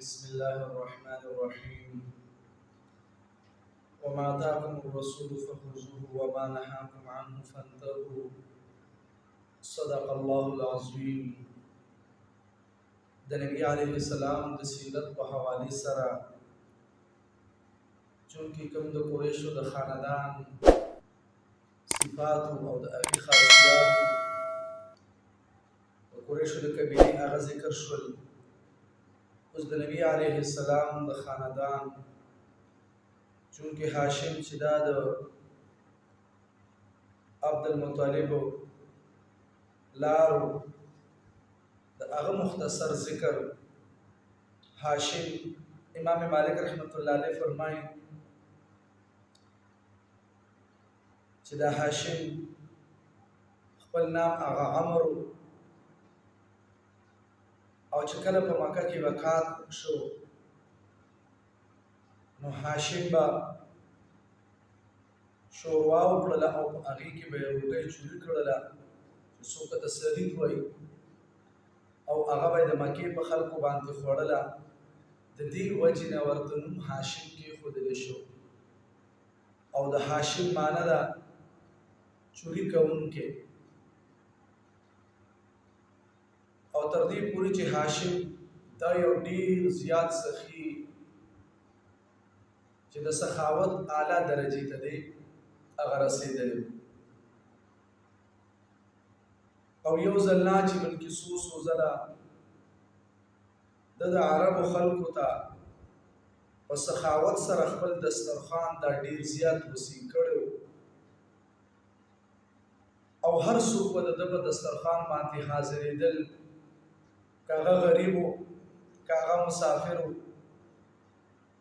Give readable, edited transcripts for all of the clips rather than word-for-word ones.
بسم الله الرحمن الرحيم وما آتاكم الرسول فخذوه وما نهاكم عنه فانتهوا صدق الله العظيم. د نبی علیه السلام د سیرت په حواله سره چونکی کوم د قریشو د خاندان صفات او د هغې خاصیات د قریشو د قبیلې هغه ذکر شول. اوس د نبی علیه السلام د خاندان چونکه هاشم چې دا د عبدالمطلب لارو د هغه مختصر ذکر هاشم امام مالک رحمت الله علیه فرمایي چې دا هاشم خپل نام هغه عمرو او چې کله په مکه کې وقات شو نو هاشم به شوروا وکړله او په هغې کې به یې روټۍ چوري کړله چې څوک ته سرید وایي او هغه به یې د مکې په خلکو باندې خوړله. د دې وجې نه ورته نوم هاشم کېښودلی شو او د هاشم معنی ده چوري کوونکی. او تر دې پورې چې هاشم دا یو ډېر زیات سخي چې د سخاوت اعلی درجې ته دی هغه رسېدلی او یو ځل نه چې بلکې څو ځله د عربو خلکو ته په سخاوت سره خپل دسترخوان دا ډېر زیات وسیع کړی او هر څوک به د ده په دسترخوان باندې حاضرېدل، که هغه غریب و که هغه مسافر و،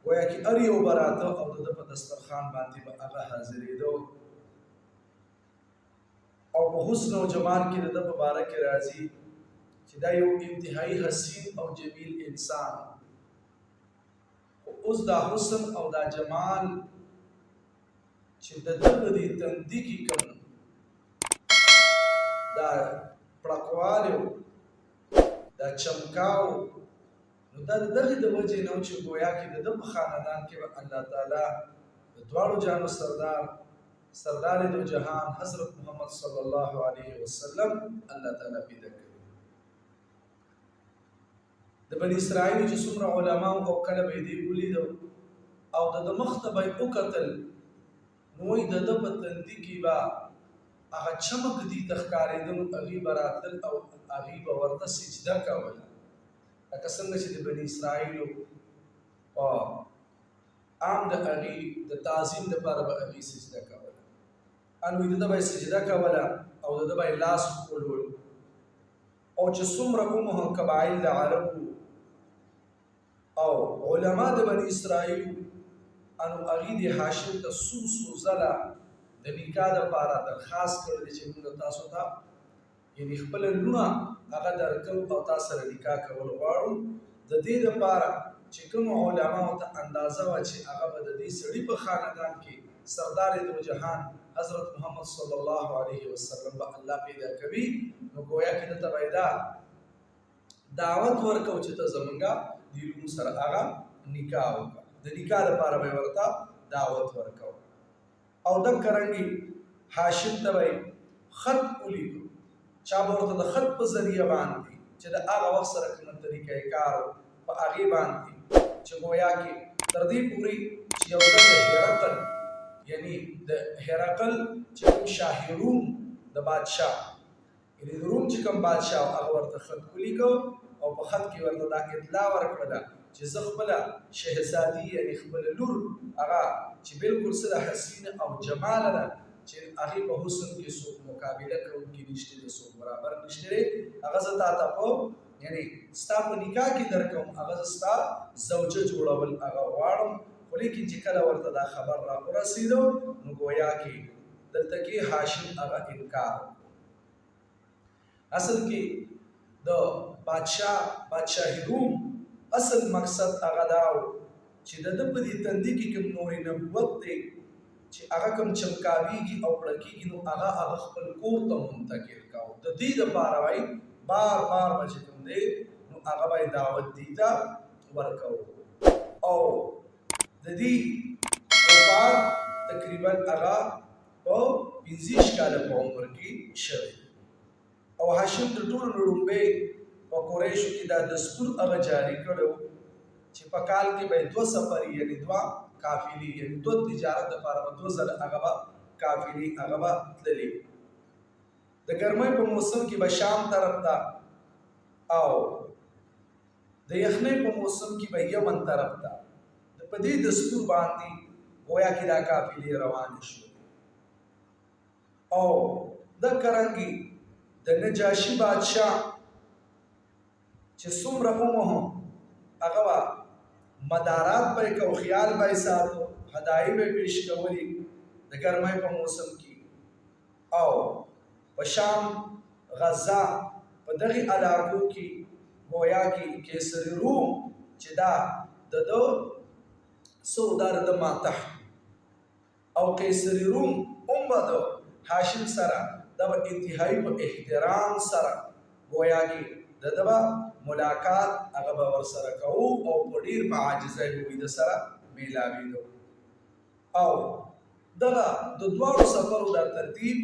گویا کې هر یو به راته او د ده په دسترخوان باندې به هغه حاضرېده او په حسن او جمال کې د ده په باره کې راځي چې دا یو انتهایی حسین او جمیل انسان. خو اوس دا حسن او دا جمال چې د ده په دې تندي کې کوم دا پړکوالی و، دا چمکاو، نو دا د دغې د وجې نه و چې ګویا کې د ده په خاندان کې به الله تعالی د دواړو جانو سردار دو جهان حضرت محمد صلی الله علیه وسلم الله تعالی پیدا کړي. د بني اسرائیلو چې څومره علما او کله به یې دې ولیدو او د ده مخ ته به یې وکتل نو وایي د ده په تندي کې به هغه چمک دې ته ښکارېده نو هغې به راتلل او هغې به ورته سجده کوله، لکه څنګه چې د بني اسرائیلو په عام د هغې د تعظیم دپاره به هغې سجده کوله. انو د ده به یې سجده کوله او د ده به یې لاس وښولول او چې څومره عموما قبایل د عربو او علما د بني اسرائیلو انو هغې د هاشم ته څو ځله د نکاح دپاره درخواست کړی چې موږ تاسو ته یعنې خپله لوڼه هغه درکوو او تا سره نکاح کول غواړو. د دې دپاره چې کومو علماو ته اندازه وه چې هغه به د دې سړي په خاندان کې سردار دو جهان حضرت محمد صلی الله علیه وسلم به الله پیدا کوي، نو ګویا کې دته به یې دا دعوت ورکو چې ته زمونږه د لوڼو سره هغه نکاح وکړه. د نکاح لپاره به یې ورته دعوت ورکو او دکه رنګې هاشم ته به یې خط ولیکو، چا به ورته د خط په ذریعه باندې چې د هغه وخت سره کومه طریقه کار په هغې باندې چې ګویا کې تر دې پورې چې یو ځل د هرقل یعنې د هرقل چې کوم شاه روم د بادشاه یعنې د روم چې کوم بادشاه هغه ورته خط ولیکو او په خط کې ورته دا اطلاع ورکړله چې زه خپله شهزادي یعنې خپله لور هغه چې بلکل څه د حسینه او جماله ده چې هغې په حسن کې څوک مقابله کوونکي نشته دی، څوک برابر نشته دی، هغه زه تا ته په یعنې ستا په نکاح کې درکوم، هغه زه ستا زوجه جوړول هغه غواړم. خو لیکن چې کله ورته دا خبر را ورسېدو نو ګویا کې دلته کې هاشم هغه انکار. اصل کې د بادشاهي روم اصل مقصد هغه دا و چې د ده په دې تندي کې کوم نور نبوت دی چې هغه کوم چمکاویږي او پړکېږي نو هغه خپل کور ته منتقل کاوه. د دې دپاره وایي بار به چې کوم دی نو هغه به یې دعوت دې ته ورکو او د دې وفات تقریبا هغه په 25 کاله په عمر کې شوی او هاشم د ټولو لومړی په قریشو کې دا دستور هغه جاری کړو چې په کال کې به 2 سفر یعنی 2 قافلې یعنی 2 تجارت لپاره 2 ځله هغه قافلې هغه تللې د ګرمۍ په موسم کې به شام طرف ته او د یخنۍ په موسم کې به یمن طرف ته په دې دستور باندې گویا کې دا قافلې روانې شوې او د کرنګي د نجاشي بادشاه چې څومره هم هغه مدارات به کو خیال به ساتو هدايا به پیش کولی د ګرمۍ په موسم کې او په شام غزه په دغه علاقو کې گویا کې کیسر روم چې دا د سودار د ماتح او کیسر روم د هاشم سره د انتهایی په احترام سره گویا کې دغه ملاقات هغه به ور سره کوو او په ډیر په عاجزۍ به د سره میلاویدو او دغه د دوه سفرو د ترتیب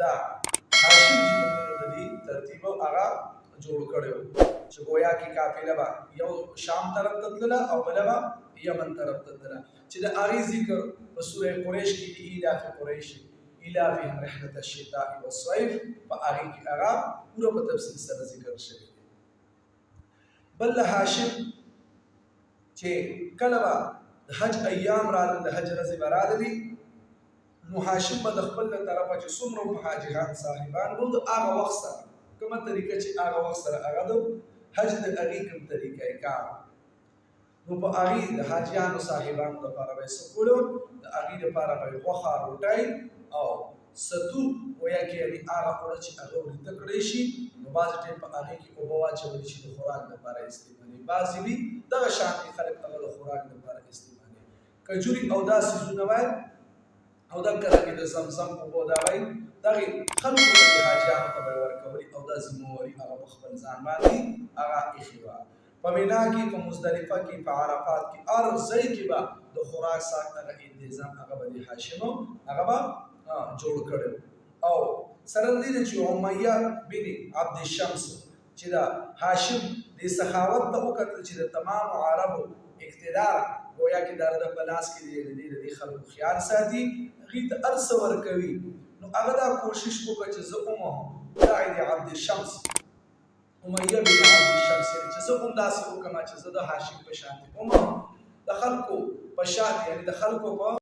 دا هاشم چې د دې ترتیب هغه جوړ کړو چې گویا کې قافله به یو شام طرف ته تلله او بل به یمن طرف ته تلله چې د هغې ذکر په سوره قریش کې د ایلاف قریش ایلافهم رحلة الشتاء والصيف په هغې کې هغه پوره په تفصیل سره ذکر شوی دی بل هاشم چې کله به د حج ایام راغلل د حج ورځې به راغلي نو هاشم به د خپل له طرفه چې څومره مهاجران صاحبان وو د هغه وخت سره کومه طریقه چې هغه وخت سره هغه د حج د هغې کوم طریقه یې کار نو په هغې د حاجیانو صاحبانو دپاره به یې څه کولو د هغې دپاره به یې غوښه روټۍ او ستو گویا کې یعنې هغه اوړه چې هغه وریته کړی شي نو بعضې ټایم په هغې کې اوبه واچولي شي د خوراک لپاره استعمالوي بعضې وي دغه شانتې خلک هغه د خوراک لپاره استعمالوي کجوري او دا څیزونه وایي او دا کله کې د زمزم اوبه دا وایي دغې خلکو ته د حاجیانو ته به یې ورکولي او دا ذمهواري هغه په خپل ځان باندې هغه ایښې وه په مینا کې په مزدلفه کې په عرفات کې هر ځای کې به د خوراک ساک هغه انتظام هغه به د هاشمو هغه به جوړ کړو او سره دې چې امیه بن عبد الشمس چې دا هاشم د سخاوت ته وکتل چې د تمام عربو اقتدار گویا کې د پلاس کې د خلکو خیال ساتي هغې ته هر څه ورکوي نو هغه دا کوشش وکړه چې زه دا عبد الشمس امیه بن عبد الشمس یعنې چې زه هم داسې وکړم چې زه د هاشم په شانتې د خلکو په شان یعنې د خلکو په